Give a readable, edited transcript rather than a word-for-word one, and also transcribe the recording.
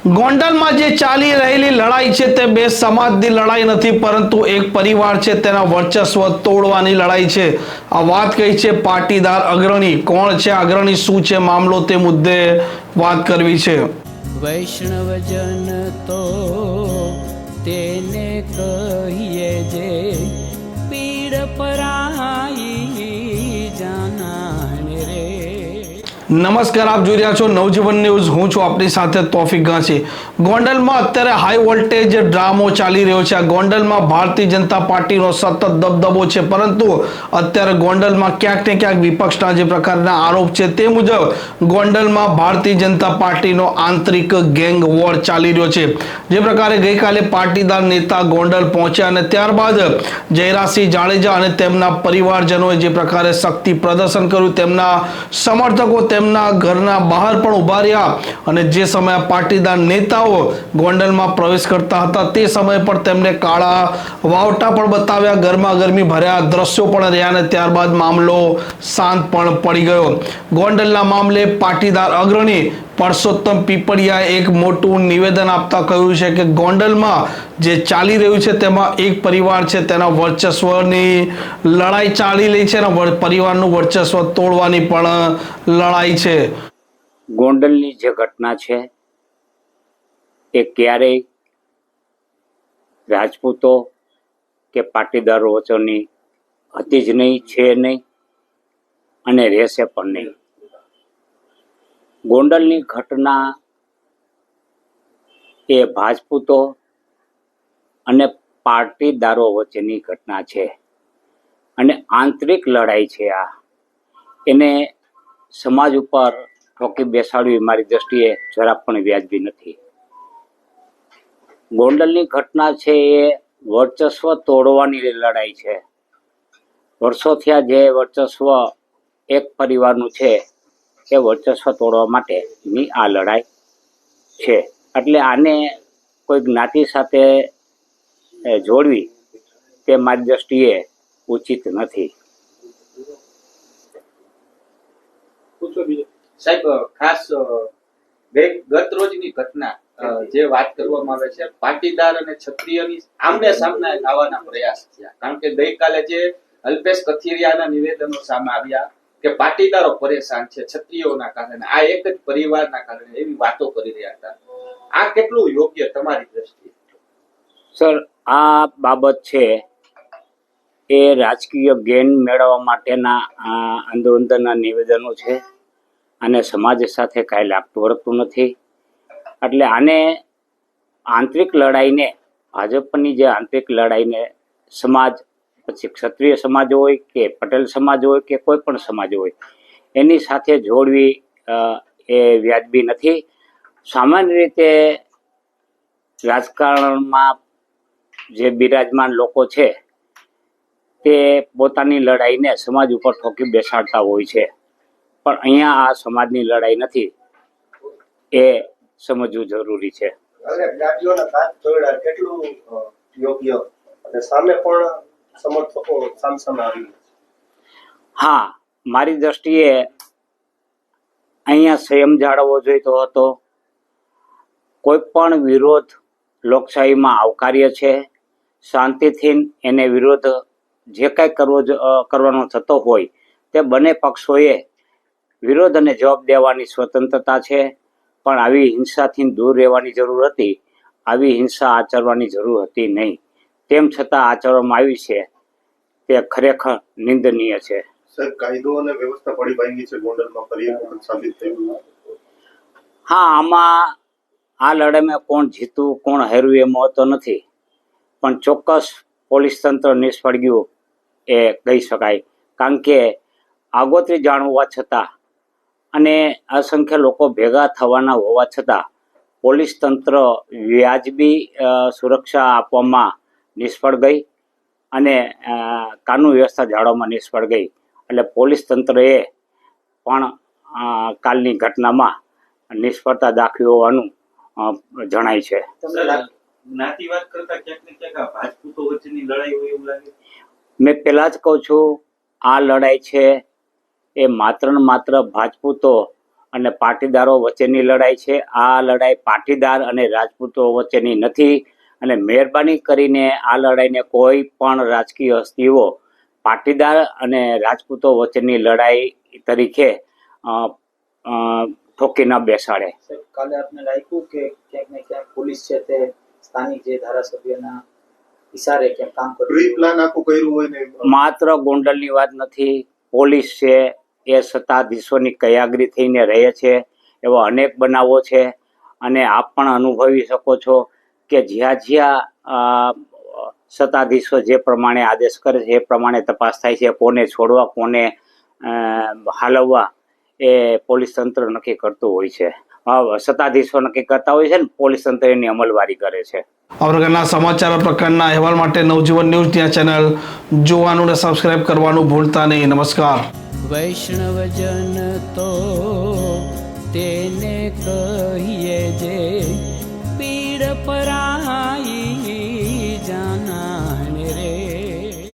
ગોંડલમાં જે ચાલી રહેલી લડાઈ છે તે બે સમાજની લડાઈ નથી, પરંતુ એક પરિવાર છે તેના વર્ચસ્વ તોડવાની લડાઈ છે। આ વાત કહી છે પાટીદાર અગ્રણી। કોણ છે અગ્રણી, શું છે મામલો, તે મુદ્દે વાત કરવી છે। વૈષ્ણવજન તો તેને કહીએ જે પીડ પરાઈ જાનાને રે। નમસ્કાર, આપ જોઈ રહ્યા છો નવજીવન ન્યૂઝ। હું છું આપની સાથે તોફિક ગાંચી। ગોંડલમાં અત્યારે હાઈ વોલ્ટેજ ડ્રામો ચાલી રહ્યો છે। આ ગોંડલમાં ભારતીય જનતા પાર્ટીનો સતત દબદબો છે, પરંતુ અત્યારે ગોંડલમાં ક્યાંક ને ક્યાંક વિપક્ષના જે પ્રકારના આરોપ છે તે મુજબ ગોંડલમાં ભારતીય જનતા પાર્ટીનો આંતરિક ગેંગ વોર ચાલી રહ્યો છે। જે પ્રકારે ગઈકાલે પાટીદાર નેતા ગોંડલ પહોંચ્યા અને ત્યારબાદ જયરાજસિંહ જાડેજા અને તેમના પરિવારજનોએ જે પ્રકારે શક્તિ પ્રદર્શન કર્યું, તેમના સમર્થકો તેમના ઘરના બહાર પણ ઉભા રહ્યા અને જે સમયે પાટીદાર નેતાઓ ગોંડલમાં પ્રવેશ કરતા હતા તે સમયે પણ તેમને કાળા વાવટા પણ બતાવ્યા, ગરમા ગરમી ભર્યા દ્રશ્યો પણ રહ્યા અને ત્યારબાદ મામલો શાંત પણ પડી ગયો। ગોંડલના મામલે પાટીદાર અગ્રણી પરસોત્તમ પીપળિયાએ એક મોટું નિવેદન આપતા કહ્યું છે કે ગોંડલમાં જે ચાલી રહ્યું છે તેમાં એક પરિવાર છે તેના વર્ચસ્વની લડાઈ ચાલી રહી છે અને પરિવારનું વર્ચસ્વ તોડવાની પણ લડાઈ છે। ગોંડલની જે ઘટના છે એ ક્યારેય રાજપૂતો કે પાટીદારો વચ્ચેની હતી જ નહીં, છે નહીં અને રહેશે પણ નહીં। ગોંડલની ઘટના એ રાજપૂતો અને પાટીદારો વચ્ચેની ઘટના છે અને આંતરિક લડાઈ છે। આ એને સમાજ ઉપર ઠોકી બેસાડવી મારી દ્રષ્ટિએ જરા પણ વ્યાજબી નથી। ગોંડલની ઘટના છે એ વર્ચસ્વ તોડવાની લડાઈ છે। વર્ષો થયા જે વર્ચસ્વ એક પરિવારનું છે એ વર્ચસ્વ તોડવા માટેની આ લડાઈ છે। એટલે આને કોઈ જ્ઞાતિ સાથે જોડવી તે મારી દ્રષ્ટિએ ઉચિત નથી। સાહેબ, ખાસ ગત રોજની ઘટના જે વાત કરવામાં આવે છે, પાટીદાર અને ક્ષત્રિયની આમને સામને લાવવાના પ્રયાસ થયા, કારણ કે ગઈકાલે જે અલ્પેશ કથિરિયાના નિવેદનો સામે આવ્યા કે પાટીદારો પરેશાન છે ક્ષત્રિયોના કારણે, આ એક જ પરિવારના કારણે, એવી વાતો કરી રહ્યા હતા। આ કેટલું યોગ્ય તમારી દ્રષ્ટિએ? સર, આ બાબત છે એ રાજકીય ગેઇન મેળવવા માટેના આંદોલનના નિવેદનો છે અને સમાજ સાથે કાંઈ લાગતું વળગતું નથી। એટલે આને આંતરિક લડાઈને, ભાજપની જે આંતરિક લડાઈને સમાજ, પછી ક્ષત્રિય સમાજ હોય કે પટેલ સમાજ હોય કે કોઈ પણ સમાજ હોય, એની સાથે જોડવી એ વ્યાજબી નથી। સામાન્ય રીતે રાજકારણમાં જે બિરાજમાન લોકો છે તે પોતાની લડાઈને સમાજ ઉપર ઠોકી બેસાડતા હોય છે, પણ અહીંયા આ સમાજની લડાઈ નથી, એ સમજવું જરૂરી છે। હા, મારી દ્રષ્ટિએ અહીંયા સંયમ જાળવવો જોઈતો હતો। કોઈ પણ વિરોધ લોકશાહીમાં આવકાર્ય છે। શાંતિથી એને વિરોધ જે કાંઈ કરવાનો થતો હોય તે બંને પક્ષોએ વિરોધ અને જવાબ દેવાની સ્વતંત્રતા છે, પણ આવી હિંસાથી દૂર રહેવાની જરૂર હતી। આવી હિંસા આચરવાની જરૂર હતી નહીં, તેમ છતાં આચરવામાં આવી છે, તે ખરેખર નિંદનીય છે। કાયદો અને વ્યવસ્થા પડી ભાંગી છે ગોંડલમાં, ફરી એક વખત સાબિત થયું। હા, આમાં આ લડાઈમાં કોણ જીતું કોણ હાર્યું એ મહત્વ નથી, પણ ચોક્કસ પોલીસ તંત્ર નિષ્ફળ ગયું એ કહી શકાય। કારણ કે આગોતરી જાણ હોવા છતાં અને અસંખ્ય લોકો ભેગા થવાના હોવા છતાં પોલીસ તંત્ર વ્યાજબી સુરક્ષા આપવામાં નિષ્ફળ ગઈ અને કાનૂન વ્યવસ્થા જાળવવામાં નિષ્ફળ ગઈ। એટલે પોલીસ તંત્રએ પણ કાલની ઘટનામાં નિષ્ફળતા દાખવી હોવાનું જણાય છે। જ્ઞાતિવાદ કરતા ક્યાંક ને ક્યાંક રાજપૂતો વચ્ચેની લડાઈ હોય એવું લાગે? મેં પહેલા જ કહું છું, આ લડાઈ છે એ માત્ર ને માત્ર રાજપૂતો અને પાટીદારો વચ્ચેની લડાઈ છે. આ લડાઈ પાટીદાર અને રાજપૂતો વચ્ચેની નથી અને મહેરબાની કરીને આ લડાઈને કોઈ પણ રાજકીય હસ્તીઓ પાટીદાર અને રાજપૂતો વચ્ચેની લડાઈ તરીકે ઠોકી ન બેસાડે. સાહેબ, કાલે આપને લાગ્યું કે ક્યાંક ને ક્યાંક પોલીસ છે તે સ્થાનિક જે ધારાસભ્યના ઇશારે ક્યાંક કામ પ્રી કર્યું? પ્લાન આખું કર્યું હોય ને માત્ર ગોંડલની વાત નથી, પોલીસ છે એ સત્તાધીશોની કયાગરી થઈને રહે છે. એવા અનેક બનાવો છે અને આપ પણ અનુભવી શકો છો કે જ્યાં જ્યાં સત્તાધીશો જે પ્રમાણે આદેશ કરે છે એ પ્રમાણે તપાસ થાય છે. કોને છોડવા કોને હાલવવા એ પોલીસ તંત્ર નક્કી કરતું હોય છે. સત્તાધીશો નક્કી કરતા હોય છે ને પોલીસ તંત્ર એની અમલવારી કરે છે. આ પ્રકારના સમાચાર પ્રકારના અહેવાલ માટે નવજીવન ન્યૂઝ ત્યાં ચેનલ જોવાનું અને સબસ્ક્રાઇબ કરવાનું ભૂલતા નહીં. નમસ્કાર. વૈષ્ણવજન તો તેને કહીએ જે પીડ પરાઈ.